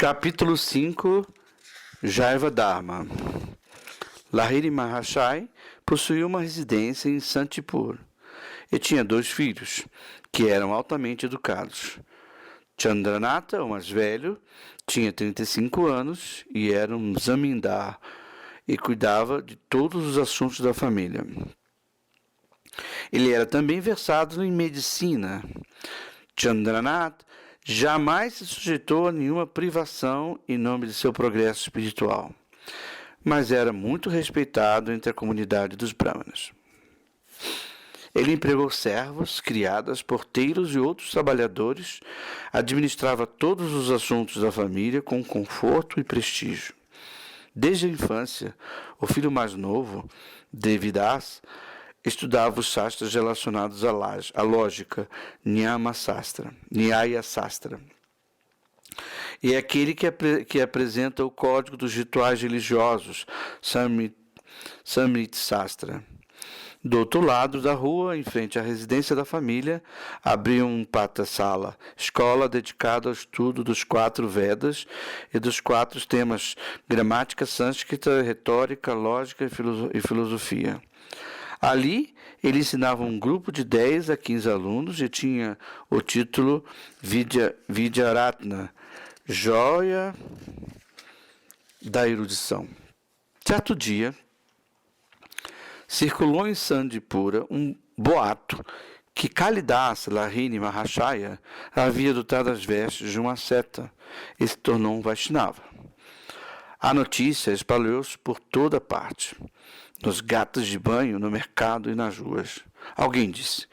Capítulo 5. Jaiva Dharma. Lahiri Mahashai possuía uma residência em Santipur e tinha 2 filhos, que eram altamente educados. Chandranatha, o mais velho, tinha 35 anos e era um zamindar e cuidava de todos os assuntos da família. Ele era também versado em medicina. Chandranatha jamais se sujeitou a nenhuma privação em nome de seu progresso espiritual, mas era muito respeitado entre a comunidade dos Brahmanas. Ele empregou servos, criadas, porteiros e outros trabalhadores, administrava todos os assuntos da família com conforto e prestígio. Desde a infância, o filho mais novo, Devidas, estudava os sastras relacionados à lógica, Nyaya Sastra. E é aquele que apresenta o código dos rituais religiosos, Samrit Sastra. Do outro lado da rua, em frente à residência da família, havia um Pathasala, escola dedicada ao estudo dos 4 Vedas e dos 4 temas: gramática sânscrita, retórica, lógica e filosofia. Ali, ele ensinava um grupo de 10 a 15 alunos e tinha o título Vidyaratna, joia da erudição. Certo dia, circulou em Sandipura um boato que Kalidasa Lahiri Mahashaya havia adotado as vestes de uma seta e se tornou um Vaishnava. A notícia espalhou-se por toda parte, nos gatos de banho, no mercado e nas ruas. Alguém disse: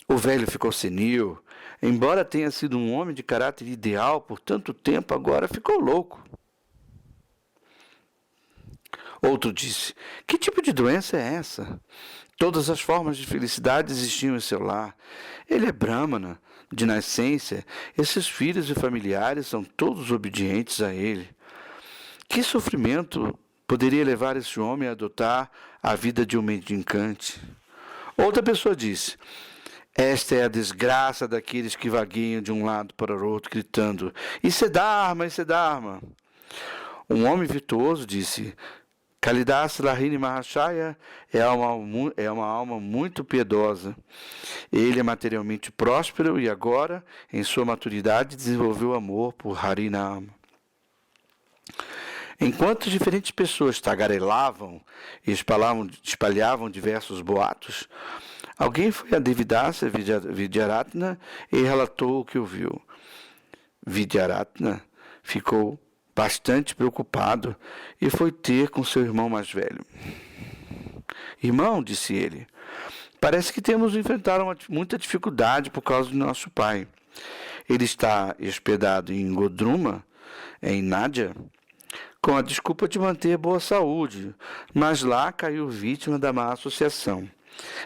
o velho ficou senil, embora tenha sido um homem de caráter ideal por tanto tempo, agora ficou louco. Outro disse: que tipo de doença é essa? Todas as formas de felicidade existiam em seu lar. Ele é brahmana, de nascença, e seus filhos e familiares são todos obedientes a ele. Que sofrimento poderia levar esse homem a adotar a vida de um mendicante? Outra pessoa disse: esta é a desgraça daqueles que vagueiam de um lado para o outro, gritando: isso é Dharma, isso é Dharma. Um homem virtuoso disse: Kalidasa Lahiri Mahashaya é uma alma muito piedosa. Ele é materialmente próspero e agora, em sua maturidade, desenvolveu amor por Harinama. Enquanto diferentes pessoas tagarelavam e espalhavam diversos boatos, alguém foi a Devidasa Vidyaratna e relatou o que ouviu. Vidyaratna ficou bastante preocupado e foi ter com seu irmão mais velho. Irmão, disse ele, parece que temos de enfrentar muita dificuldade por causa de nosso pai. Ele está hospedado em Godruma, em Nádia, com a desculpa de manter boa saúde, mas lá caiu vítima da má associação.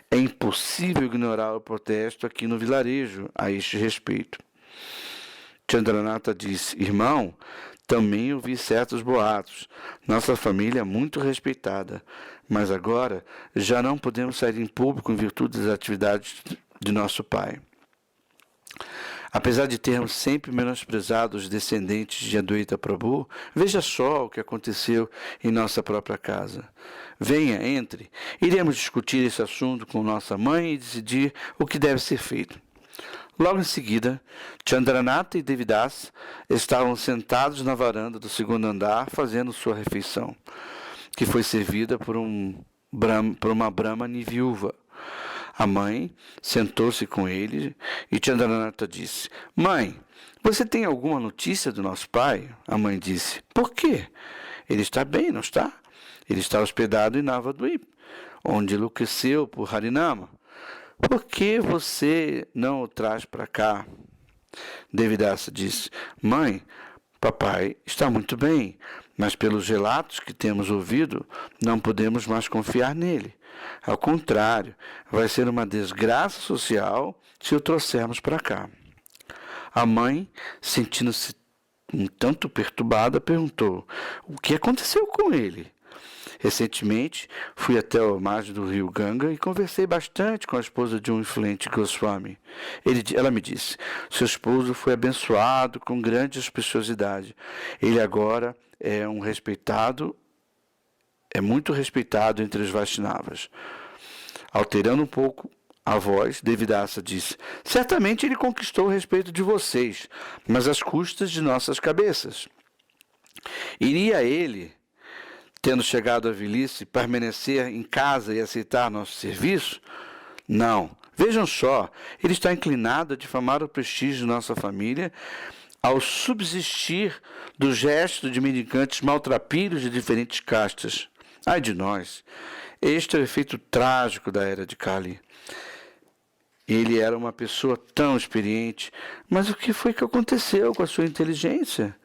É impossível ignorar o protesto aqui no vilarejo a este respeito. Chandranatha disse: irmão, também ouvi certos boatos. Nossa família é muito respeitada, mas agora já não podemos sair em público em virtude das atividades de nosso pai. Apesar de termos sempre menosprezado os descendentes de Adwaita Prabhu, veja só o que aconteceu em nossa própria casa. Venha, entre. Iremos discutir esse assunto com nossa mãe e decidir o que deve ser feito. Logo em seguida, Chandranatha e Devidas estavam sentados na varanda do 2º andar fazendo sua refeição, que foi servida por uma brahmani viúva. A mãe sentou-se com ele e Chandranatha disse: mãe, você tem alguma notícia do nosso pai? A mãe disse: por quê? Ele está bem, não está? Ele está hospedado em Navadvip, onde enlouqueceu por Harinama. Por que você não o traz para cá? Devidasa disse: mãe, papai está muito bem, mas pelos relatos que temos ouvido, não podemos mais confiar nele. Ao contrário, vai ser uma desgraça social se o trouxermos para cá. A mãe, sentindo-se um tanto perturbada, perguntou: o que aconteceu com ele? Recentemente, fui até a margem do rio Ganga e conversei bastante com a esposa de um influente Goswami. Ela me disse, seu esposo foi abençoado com grande auspiciosidade. Ele agora é muito respeitado entre os Vaishnavas. Alterando um pouco a voz, Devidasa disse, certamente ele conquistou o respeito de vocês, mas às custas de nossas cabeças. Iria ele, tendo chegado à velhice, permanecer em casa e aceitar nosso serviço? Não. Vejam só, ele está inclinado a difamar o prestígio de nossa família ao subsistir do gesto de mendicantes maltrapilhos de diferentes castas. Ai de nós! Este é o efeito trágico da era de Kali. Ele era uma pessoa tão experiente, mas o que foi que aconteceu com a sua inteligência?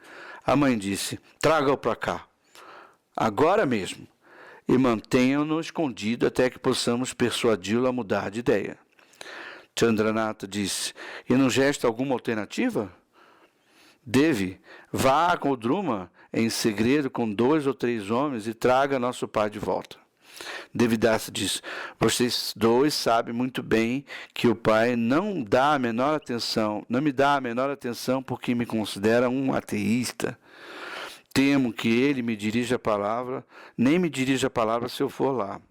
A mãe disse, traga-o para cá, agora mesmo, e mantenham-no escondido até que possamos persuadi-lo a mudar de ideia. Chandranatha disse, e não gesta alguma alternativa? Devi, vá a Godruma em segredo com 2 ou 3 homens e traga nosso pai de volta. Devidasa disse, vocês dois sabem muito bem que o pai não me dá a menor atenção porque me considera um ateísta. Temo que ele me dirija a palavra, nem me dirija a palavra se eu for lá.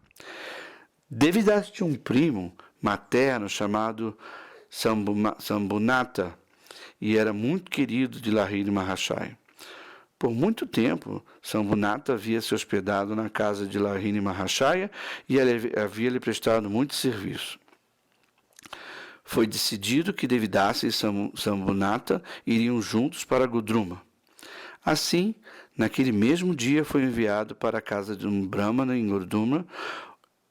Devidasa tinha um primo materno chamado Sambhunatha e era muito querido de Lahiri Mahashaya. Por muito tempo, Sambhunatha havia se hospedado na casa de Lahiri Mahashaya e havia lhe prestado muito serviço. Foi decidido que Devidasa e Sambhunatha iriam juntos para Godruma. Assim, naquele mesmo dia foi enviado para a casa de um brahmana em Godruma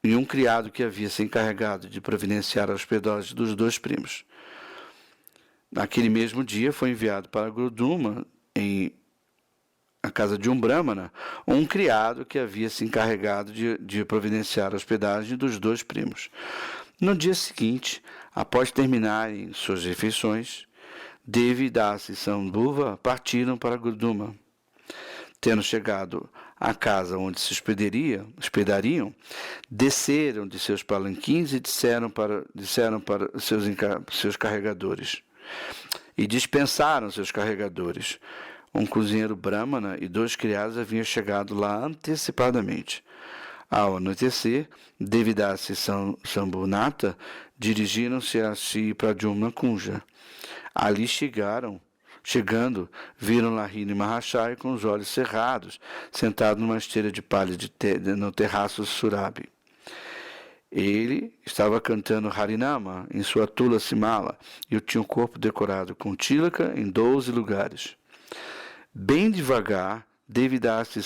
e um criado que havia se encarregado de providenciar a hospedagem dos 2 primos. Naquele mesmo dia foi enviado para Godruma em a casa de um brahmana, um criado que havia se encarregado de providenciar a hospedagem dos 2 primos. No dia seguinte, após terminarem suas refeições, Devidasa e Sambhuva partiram para Godruma. Tendo chegado à casa onde se hospedariam, desceram de seus palanquins e disseram para seus carregadores. E dispensaram seus carregadores. Um cozinheiro brahmana e 2 criados haviam chegado lá antecipadamente. Ao anoitecer, Devidasa e Sambhunatha dirigiram-se a Sri Pradyumna Kunja. Ali chegando, viram Lahiri Mahashaya com os olhos cerrados, sentado numa esteira de palha no terraço Surabhi. Ele estava cantando Harinama em sua tula simala e tinha o corpo decorado com tilaka em 12 lugares. Bem devagar, Devidasa e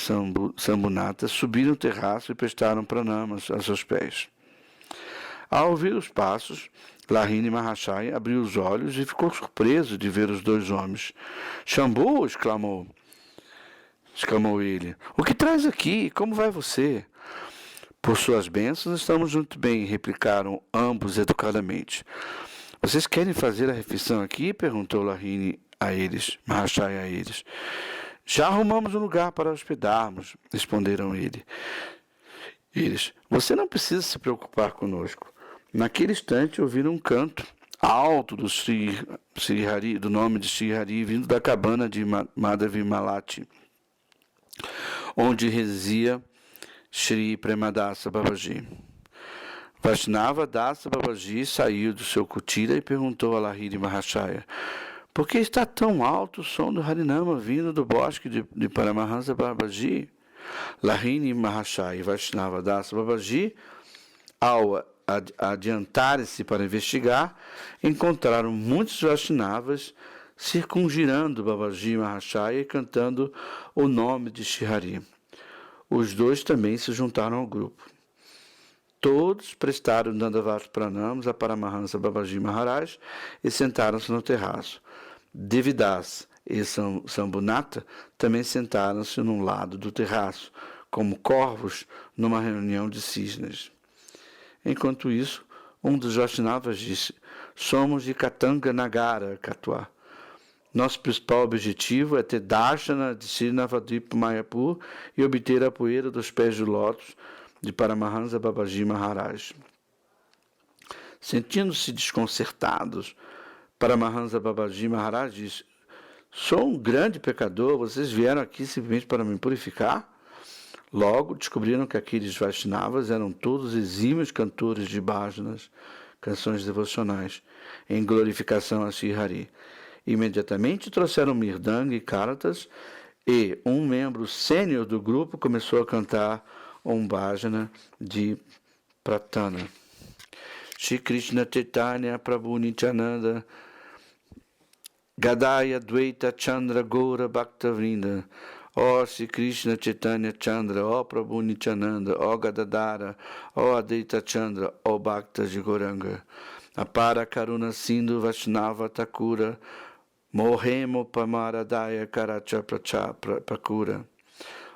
Sambhunatha subiram o terraço e prestaram pranamas a seus pés. Ao ouvir os passos, Lahiri Mahashaya abriu os olhos e ficou surpreso de ver os 2 homens. Shambhu! exclamou ele. O que traz aqui? Como vai você? Por suas bênçãos, estamos muito bem, replicaram ambos educadamente. Vocês querem fazer a refeição aqui? Perguntou Lahiri Mahashaya a eles. Já arrumamos um lugar para hospedarmos, responderam eles. Você não precisa se preocupar conosco. Naquele instante ouviram um canto alto do nome de Sri Hari, vindo da cabana de Madhavi Malati, onde residia Sri Premadasa Babaji. Vaishnava Dasa Babaji saiu do seu kutira e perguntou a Lahiri Mahashaya, por que está tão alto o som do Harinama vindo do bosque de Paramahansa Babaji? Lahiri Mahashaya e Vaishnava Dasa Babaji, ao adiantarem-se para investigar, encontraram muitos Vaishnavas circungirando Babaji Mahashaya e cantando o nome de Sri Hari. Os 2 também se juntaram ao grupo. Todos prestaram Dandavat Pranamas a Paramahansa Babaji Maharaj e sentaram-se no terraço. Devidasa e Sambhunatha também sentaram-se num lado do terraço, como corvos numa reunião de cisnes. Enquanto isso, um dos Vaishnavas disse, somos de Katanga Nagara, Katwa. Nosso principal objetivo é ter darshana de Sri Navadvipa Mayapur e obter a poeira dos pés de lótus de Paramahansa Babaji Maharaj. Sentindo-se desconcertados, Paramahansa Babaji Maharaj diz: sou um grande pecador, vocês vieram aqui simplesmente para me purificar? Logo descobriram que aqueles Vaishnavas eram todos exímios cantores de bhajanas, canções devocionais, em glorificação a Sri Hari. Imediatamente trouxeram mirdanga e karatas e um membro sênior do grupo começou a cantar um bhajana de pratana. Shri Krishna Chaitanya Prabhu Nityananda Gadaya Dvaita Chandra Goura Bhaktavrinda. Ó Shri Krishna Chaitanya Chandra, ó Prabhu Nityananda, ó Gadadara, ó Advaita Chandra, ó Bhaktas de Goranga. Apara Karuna Sindhu Vaishnava Thakura Mohemo Pamaradaya Karacha Prakura.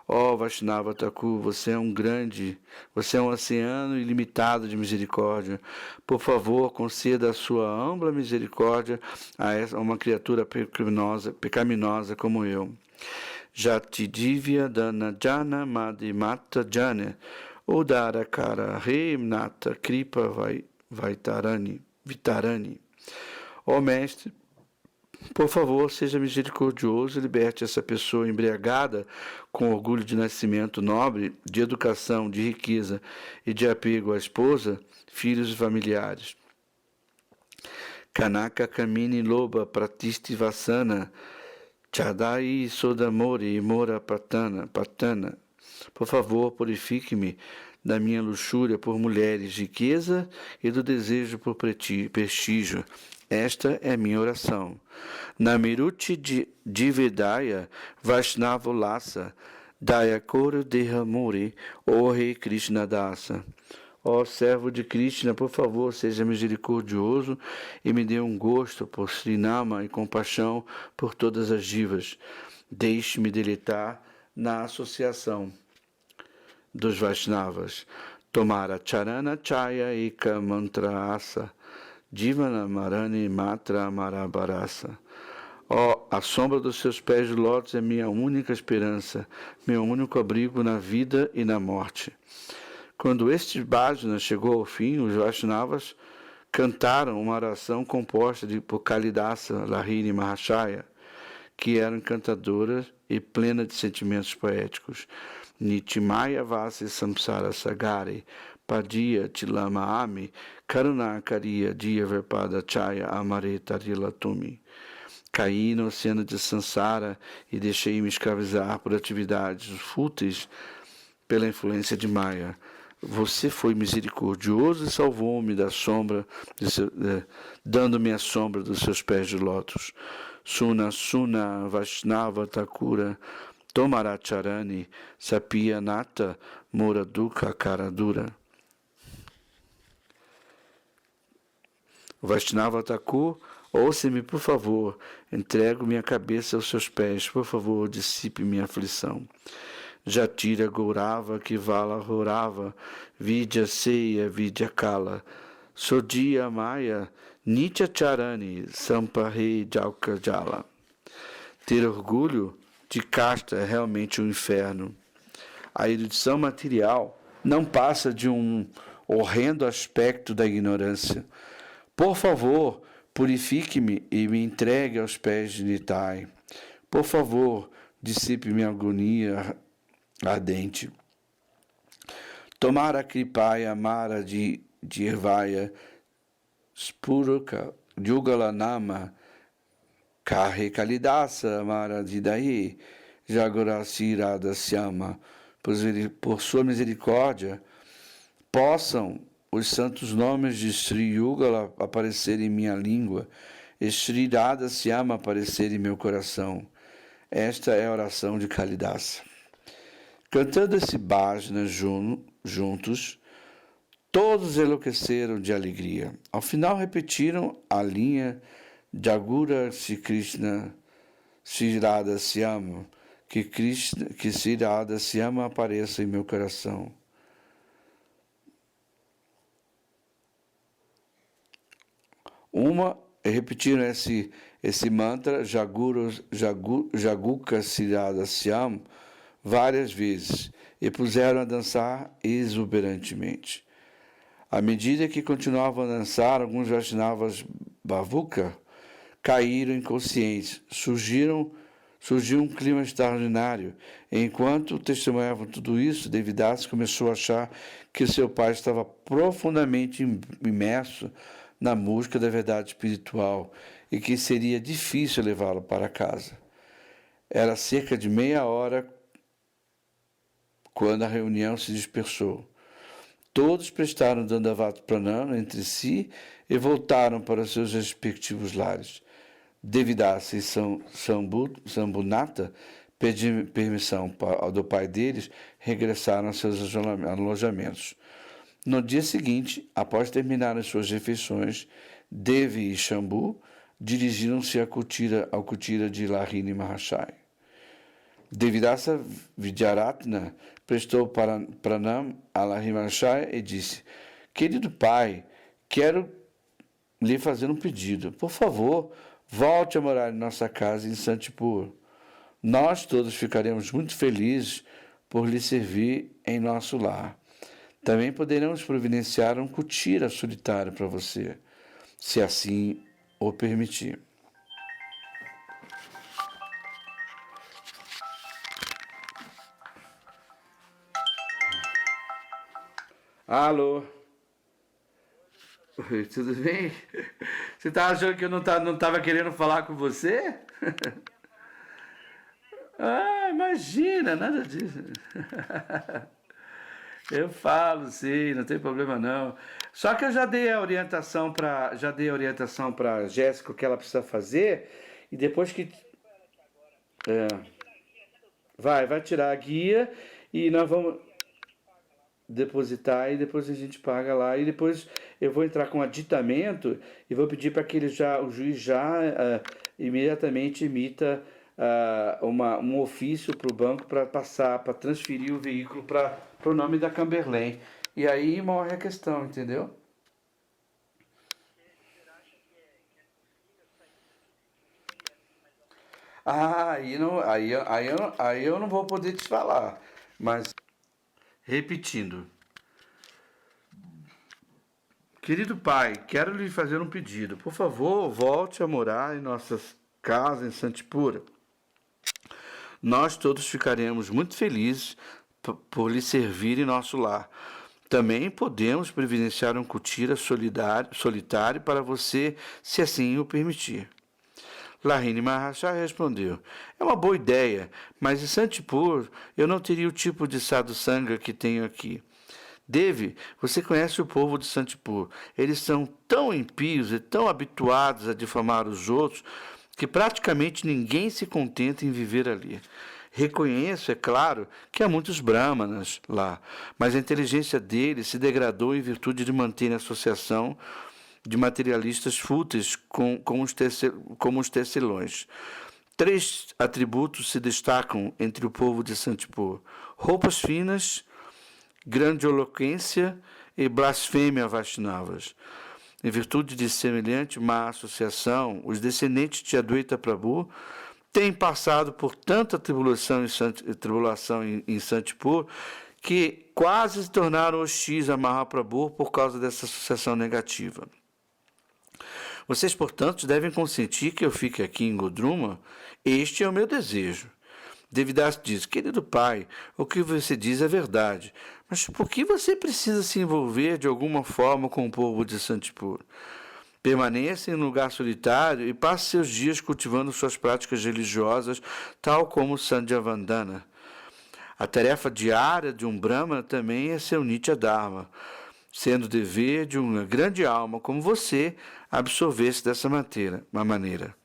Ó Vaishnava Thakur, você é um oceano ilimitado de misericórdia. Por favor, conceda a sua ampla misericórdia a uma criatura pecaminosa como eu. Jati Divya Dana Jana Madhimata Jane Udara Kara Reimnata Kripa Vitarani. Ó Mestre, por favor, seja misericordioso e liberte essa pessoa embriagada com orgulho de nascimento nobre, de educação, de riqueza e de apego à esposa, filhos e familiares. Kanaka Kamini Loba Pratisti Vasana Chadai Sodamori Mora Patana. Por favor, purifique-me da minha luxúria por mulheres, riqueza e do desejo por prestígio. Esta é minha oração. Namiruti Divedaya Vaishnavulasa Dayakora Dehamuri O Rei Krishna Dasa. Ó servo de Krishna, por favor, seja misericordioso e me dê um gosto por Srinama e compaixão por todas as divas. Deixe-me deleitar na associação dos Vaishnavas. Tomara Charana Chaya Eka Mantra Asa Jivana Marani Matra Marabarasa. Ó, a sombra dos seus pés de lótus é minha única esperança, meu único abrigo na vida e na morte. Quando este bhajana chegou ao fim, os Vaishnavas cantaram uma oração composta por Kalidasa, Lahiri Mahashaya, que eram encantadoras e plena de sentimentos poéticos. Nitimaya Vasi Samsara Sagari Padia Tilama Ami Karunakaria Dia Verpada Chaya Amare Tarilatumi. Caí no oceano de Sansara e deixei-me escravizar por atividades fúteis pela influência de Maya. Você foi misericordioso e salvou-me da sombra, dando-me a sombra dos seus pés de lótus. Suna Suna Vaishnava Thakura Tomaracharani Sapia Nata Muraduka Karadura. Vaishnava Thakur, ouça-me, por favor, entrego minha cabeça aos seus pés, por favor, dissipe minha aflição. Jatira Gourava, Kivala Horava, Vidya Seya, Vidya Kala, Sodia Maya, Nitya Charani, Sampahe Jalka Jala. Ter orgulho de casta é realmente um inferno. A erudição material não passa de um horrendo aspecto da ignorância. Por favor, purifique-me e me entregue aos pés de Nitai. Por favor, dissipe minha agonia ardente. Tomara Kripaya Mara de Irvaya Spuruka Yugalanama Kahe Kalidasa Mara de Daí Jagorasirada Syama. Por sua misericórdia, possam os santos nomes de Sri Yugala aparecer em minha língua e Sri Radha Syama aparecer em meu coração. Esta é a oração de Kalidasa. Cantando esse bhajana juntos, todos enlouqueceram de alegria. Ao final repetiram a linha Jagura Sri Krishna Sri Radha Syama, que Sri Radha Syama apareça em meu coração. Uma repetiram esse mantra, Jaguka Sirada Syam, várias vezes, e puseram a dançar exuberantemente. À medida que continuavam a dançar, alguns Vaishnavas Bavuka caíram inconscientes. Surgiu um clima extraordinário. Enquanto testemunhavam tudo isso, Devidasi começou a achar que seu pai estava profundamente imerso na música da verdade espiritual e que seria difícil levá-lo para casa. Era cerca de meia hora quando a reunião se dispersou. Todos prestaram Dandavat Pranam entre si e voltaram para seus respectivos lares. Devidasi e Sambunata, pedindo permissão do pai deles, regressaram a seus alojamentos. No dia seguinte, após terminarem suas refeições, Devi e Shambhu dirigiram-se ao Kutira de Lahini Mahashaya. Devidasa Vidyaratna prestou pranam a Lahini Mahashaya e disse: Querido pai, quero lhe fazer um pedido. Por favor, volte a morar em nossa casa em Santipur. Nós todos ficaremos muito felizes por lhe servir em nosso lar. Também poderemos providenciar um kutira solitário para você, se assim o permitir. Alô? Oi, tudo bem? Você estava achando que eu não estava querendo falar com você? Ah, imagina, nada disso. Eu falo, sim, não tem problema não. Só que eu já dei a orientação para Jéssica o que ela precisa fazer e depois que vai tirar a guia e nós vamos depositar e depois a gente paga lá e depois eu vou entrar com aditamento e vou pedir para que o juiz já imediatamente emita um ofício para o banco para transferir o veículo para o nome da Camberlen. E aí morre a questão, entendeu? Aí eu não vou poder te falar, mas repetindo. Querido pai, quero lhe fazer um pedido. Por favor, volte a morar em nossas casas em Santipura. Nós todos ficaremos muito felizes por lhe servir em nosso lar. Também podemos providenciar um kutira solitário para você, se assim o permitir. Lahini Mahashaya respondeu: É uma boa ideia, mas em Santipur eu não teria o tipo de sadhu sangha que tenho aqui. Devi, você conhece o povo de Santipur. Eles são tão impios e tão habituados a difamar os outros que praticamente ninguém se contenta em viver ali. Reconheço, é claro, que há muitos brahmanas lá, mas a inteligência deles se degradou em virtude de manter a associação de materialistas fúteis como os tecelões. 3 atributos se destacam entre o povo de Santipur: roupas finas, grandiloquência e blasfêmia Vaishnavas. Em virtude de semelhante má associação, os descendentes de Advaita Prabhu têm passado por tanta tribulação em Santipur que quase se tornaram hostis a Mahaprabhu por causa dessa associação negativa. Vocês, portanto, devem consentir que eu fique aqui em Godruma. Este é o meu desejo. Devidasi diz: Querido pai, o que você diz é verdade, mas por que você precisa se envolver de alguma forma com o povo de Santipur? Permaneça em um lugar solitário e passe seus dias cultivando suas práticas religiosas, tal como Sandhyavandana. A tarefa diária de um Brahmana também é seu Nitya Dharma, sendo dever de uma grande alma como você absorver-se dessa maneira.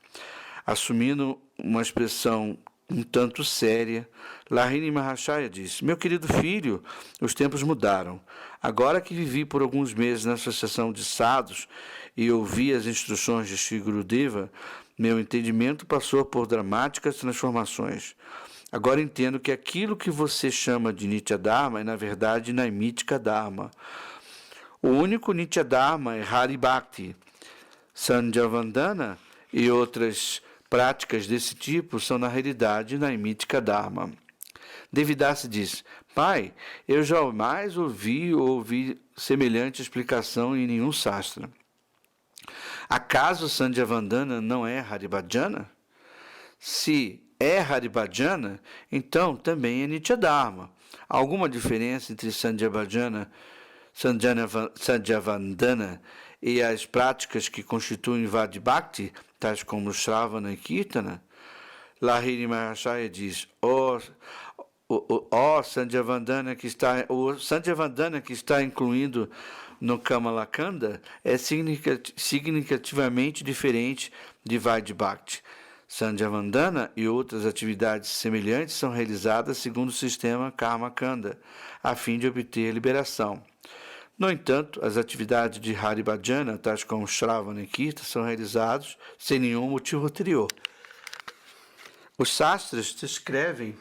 Assumindo uma expressão um tanto séria, Lahini Mahashaya disse: Meu querido filho, os tempos mudaram. Agora que vivi por alguns meses na associação de sadhus e ouvi as instruções de Shri Gurudeva, meu entendimento passou por dramáticas transformações. Agora entendo que aquilo que você chama de Nitya Dharma é, na verdade, Naimitika Dharma. O único Nitya Dharma é Hari Bhakti. Sandhyavandana e outras práticas desse tipo são, na realidade, Naimítica Dharma. Devidasa diz: Pai, eu jamais ouvi semelhante explicação em nenhum sastra. Acaso Sandhyavandana não é Haribhajana? Se é Haribhajana, então também é Nityadharma. Há alguma diferença entre Sandhyavandana e as práticas que constituem Vaidhi Bhakti, tais como Shravana e Kirtana? Lahiri Mahashaya diz: Sandhyavandana que está incluído no Kamalakanda é significativamente diferente de Vaidhi Bhakti. Sandhyavandana e outras atividades semelhantes são realizadas segundo o sistema Karma Kanda, a fim de obter liberação. No entanto, as atividades de Haribhajana, tais como Shravana e Kirtana, são realizadas sem nenhum motivo anterior. Os sastras descrevem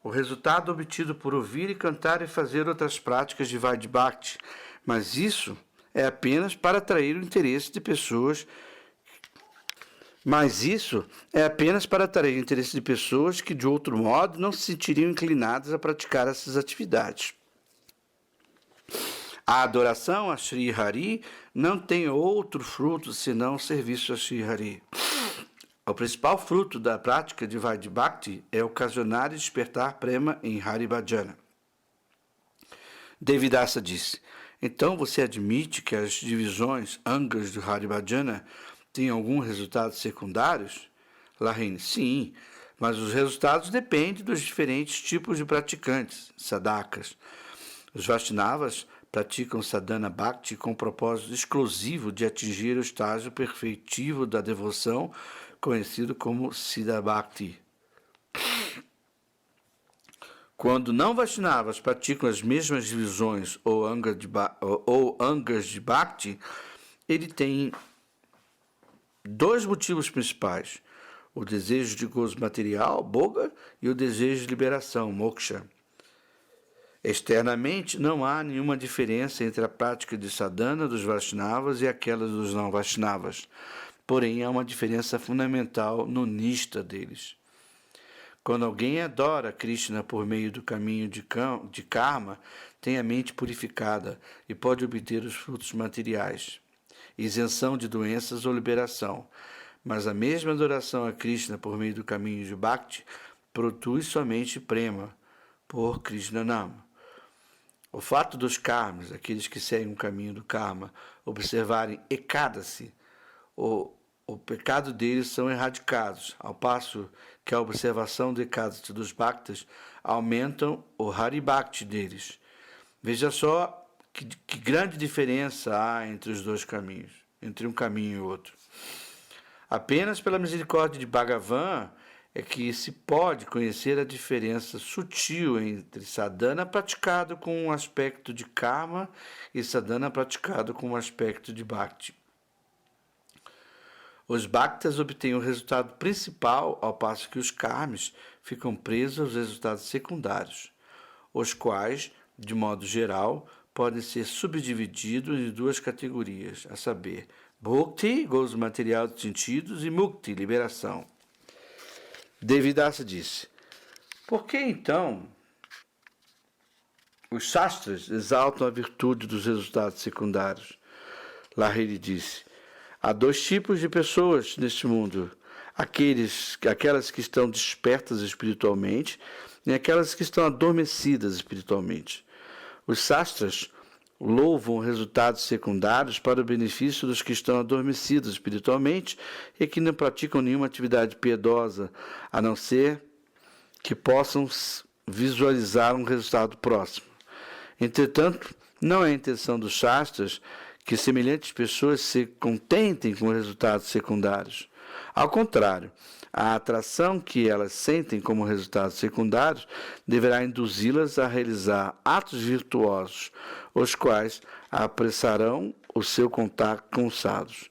o resultado obtido por ouvir e cantar e fazer outras práticas de Vaidhi Bhakti, mas isso é apenas para atrair o interesse de pessoas que, de outro modo, não se sentiriam inclinadas a praticar essas atividades. A adoração a Sri Hari não tem outro fruto senão o serviço a Sri Hari. O principal fruto da prática de Vaidhi Bhakti é ocasionar e despertar prema em Haribhajana. Devidasa disse: Então você admite que as divisões angas do Haribhajana têm alguns resultados secundários? Lahini: Sim, mas os resultados dependem dos diferentes tipos de praticantes, sadhakas. Os Vaishnavas praticam sadhana bhakti com o propósito exclusivo de atingir o estágio perfeitivo da devoção, conhecido como Siddha Bhakti. Quando não Vaishnavas praticam as mesmas divisões ou angas de Bhakti, ele tem dois motivos principais: o desejo de gozo material, Bhoga, e o desejo de liberação, Moksha. Externamente, não há nenhuma diferença entre a prática de sadhana dos Vaishnavas e aquela dos não Vaishnavas. Porém, há uma diferença fundamental no nishta deles. Quando alguém adora Krishna por meio do caminho de karma, tem a mente purificada e pode obter os frutos materiais, isenção de doenças ou liberação. Mas a mesma adoração a Krishna por meio do caminho de Bhakti produz somente prema por Krishna Nama. O fato dos karmas, aqueles que seguem o caminho do karma, observarem Ekadasi, o pecado deles são erradicados, ao passo que a observação do Ekadasi dos Bhaktas aumentam o Hari Bhakti deles. Veja só que grande diferença há entre os dois caminhos, entre um caminho e outro. Apenas pela misericórdia de Bhagavan é que se pode conhecer a diferença sutil entre sadhana praticado com um aspecto de karma e sadhana praticado com um aspecto de bhakti. Os bhaktas obtêm o resultado principal, ao passo que os karmis ficam presos aos resultados secundários, os quais, de modo geral, podem ser subdivididos em duas categorias, a saber, bhakti, gozo material dos sentidos, e mukti, liberação. Devidasa disse: Por que então os shastras exaltam a virtude dos resultados secundários? Lahiri disse: Há dois tipos de pessoas neste mundo: aquelas que estão despertas espiritualmente e aquelas que estão adormecidas espiritualmente. Os shastras louvam resultados secundários para o benefício dos que estão adormecidos espiritualmente e que não praticam nenhuma atividade piedosa, a não ser que possam visualizar um resultado próximo. Entretanto, não é a intenção dos shastras que semelhantes pessoas se contentem com resultados secundários. Ao contrário, a atração que elas sentem como resultados secundários deverá induzi-las a realizar atos virtuosos, os quais apressarão o seu contato com os sadhus.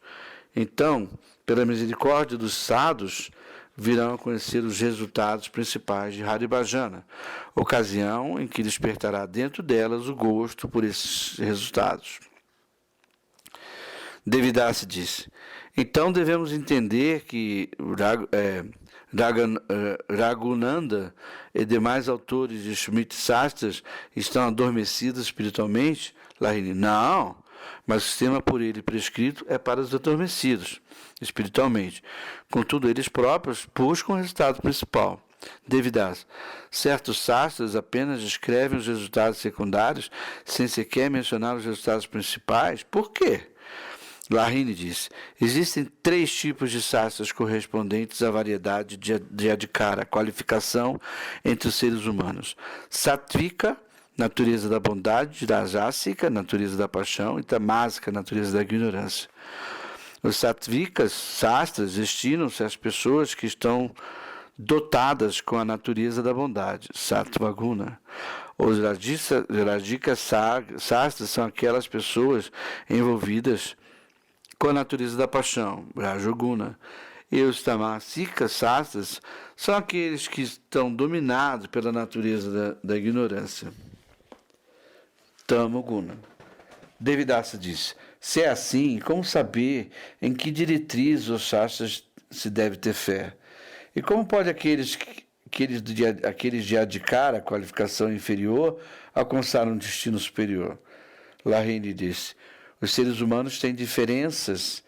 Então, pela misericórdia dos sadhus, virão a conhecer os resultados principais de Haribhajana, ocasião em que despertará dentro delas o gosto por esses resultados. Devidasi disse: então devemos entender que Raghunanda e demais autores de Smriti Shastras estão adormecidos espiritualmente? Lahini: não, mas o sistema por ele prescrito é para os adormecidos espiritualmente. Contudo, eles próprios buscam o resultado principal. Devidas, certos sastras apenas descrevem os resultados secundários sem sequer mencionar os resultados principais. Por quê? Lahini disse: existem 3 tipos de sastras correspondentes à variedade de adhikara, qualificação entre os seres humanos. Sattvika, natureza da bondade; Rajasica, natureza da paixão; e Tamasica, natureza da ignorância. Os Sattvikas sastras destinam-se às pessoas que estão dotadas com a natureza da bondade, Sattvaguna. Os Rajika sastras são aquelas pessoas envolvidas com a natureza da paixão, Rajoguna. E os Tamasika sastras são aqueles que estão dominados pela natureza da ignorância, Tamoguna. Devidasa disse: se é assim, como saber em que diretriz os sastras se deve ter fé? E como pode aqueles de adhikara, qualificação inferior, alcançar um destino superior? Lahini disse: os seres humanos têm diferentes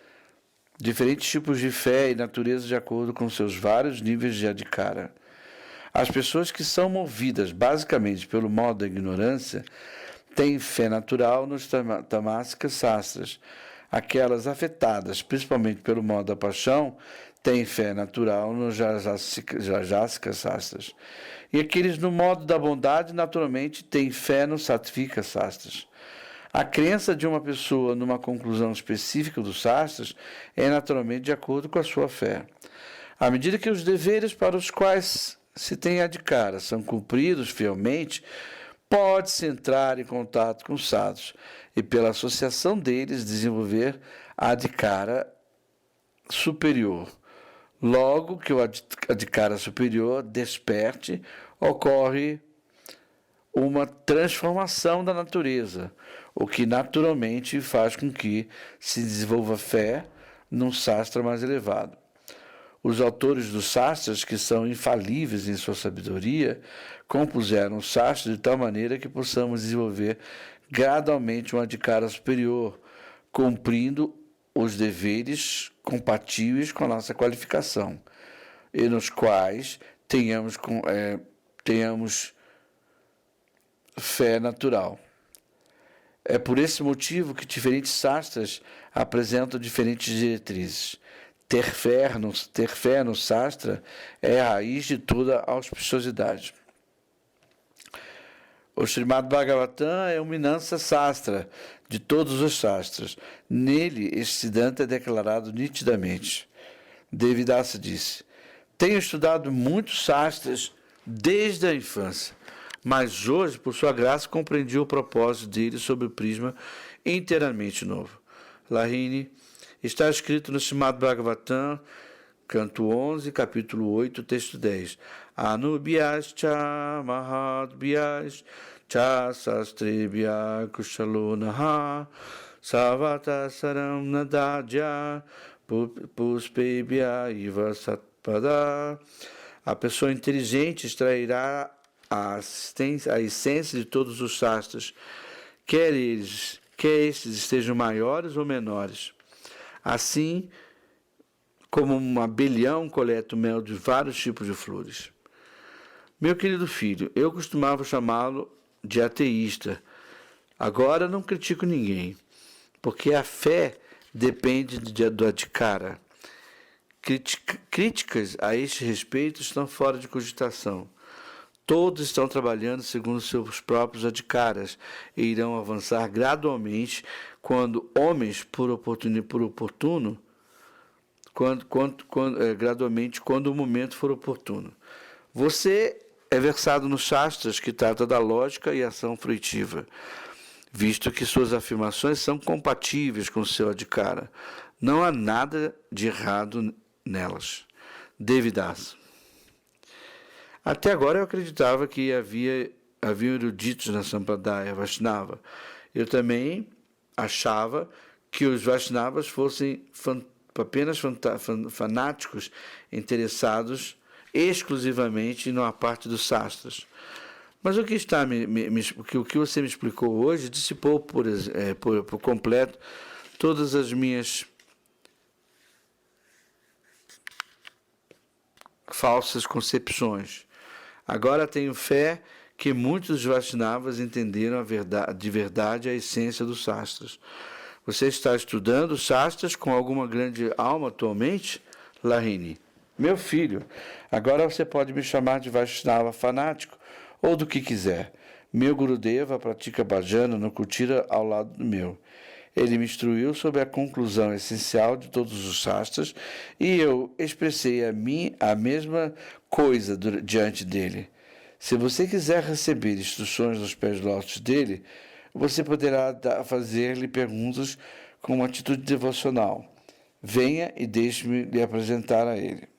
tipos de fé e natureza de acordo com seus vários níveis de adhikara. As pessoas que são movidas basicamente pelo modo da ignorância têm fé natural nos Tamasika sastras. Aquelas afetadas principalmente pelo modo da paixão têm fé natural nos Rajasika sastras. E aqueles no modo da bondade naturalmente têm fé nos Sattvika sastras. A crença de uma pessoa numa conclusão específica dos sastras é naturalmente de acordo com a sua fé. À medida que os deveres para os quais se tem adhikara são cumpridos fielmente, pode-se entrar em contato com os sadhus e, pela associação deles, desenvolver a adhikara superior. Logo que o adhikara superior desperte, ocorre uma transformação da natureza, o que naturalmente faz com que se desenvolva fé num sastra mais elevado. Os autores dos sastras, que são infalíveis em sua sabedoria, compuseram os sastras de tal maneira que possamos desenvolver gradualmente um adhikara superior, cumprindo os deveres compatíveis com a nossa qualificação, e nos quais tenhamos fé natural. É por esse motivo que diferentes sastras apresentam diferentes diretrizes. Ter fé no sastra é a raiz de toda a auspiciosidade. O Srimad Bhagavatam é o Minansa Sastra de todos os sastras. Nele, este Siddhanta é declarado nitidamente. Devidasa disse: tenho estudado muitos sastras desde a infância, mas hoje, por sua graça, compreendi o propósito dele sob o prisma inteiramente novo. Lahini: está escrito no Srimad Bhagavatam, canto 11, capítulo 8, texto 10. Anubhyascha mahadbhyascha sastrebhya kushalonaha savata saram nadadya puspebhya iva satpada. A pessoa inteligente extrairá a essência de todos os sastras, quer estes estejam maiores ou menores. Assim como um abelhão coleta o mel de vários tipos de flores. Meu querido filho, eu costumava chamá-lo de ateísta. Agora não critico ninguém, porque a fé depende do adhikara. Críticas a este respeito estão fora de cogitação. Todos estão trabalhando segundo seus próprios adhikaras e irão avançar gradualmente quando homens gradualmente quando o momento for oportuno. Você é versado nos Shastras, que trata da lógica e ação fruitiva, visto que suas afirmações são compatíveis com o seu adhikara. Não há nada de errado nelas. Devidasa: até agora eu acreditava que havia eruditos na Sampradaya Vaishnava. Eu também achava que os Vaishnavas fossem apenas fanáticos interessados exclusivamente na parte dos sastras. Mas o que você me explicou hoje dissipou por completo todas as minhas falsas concepções. Agora tenho fé que muitos Vaishnavas entenderam de verdade a essência dos sastras. Você está estudando sastras com alguma grande alma atualmente, Lahini? Meu filho, agora você pode me chamar de Vaishnava fanático ou do que quiser. Meu Gurudeva pratica bhajana no Kutira ao lado do meu. Ele me instruiu sobre a conclusão essencial de todos os sastras e eu expressei a mesma coisa diante dele. Se você quiser receber instruções dos pés lótus dele, você poderá fazer-lhe perguntas com uma atitude devocional. Venha e deixe-me lhe apresentar a ele.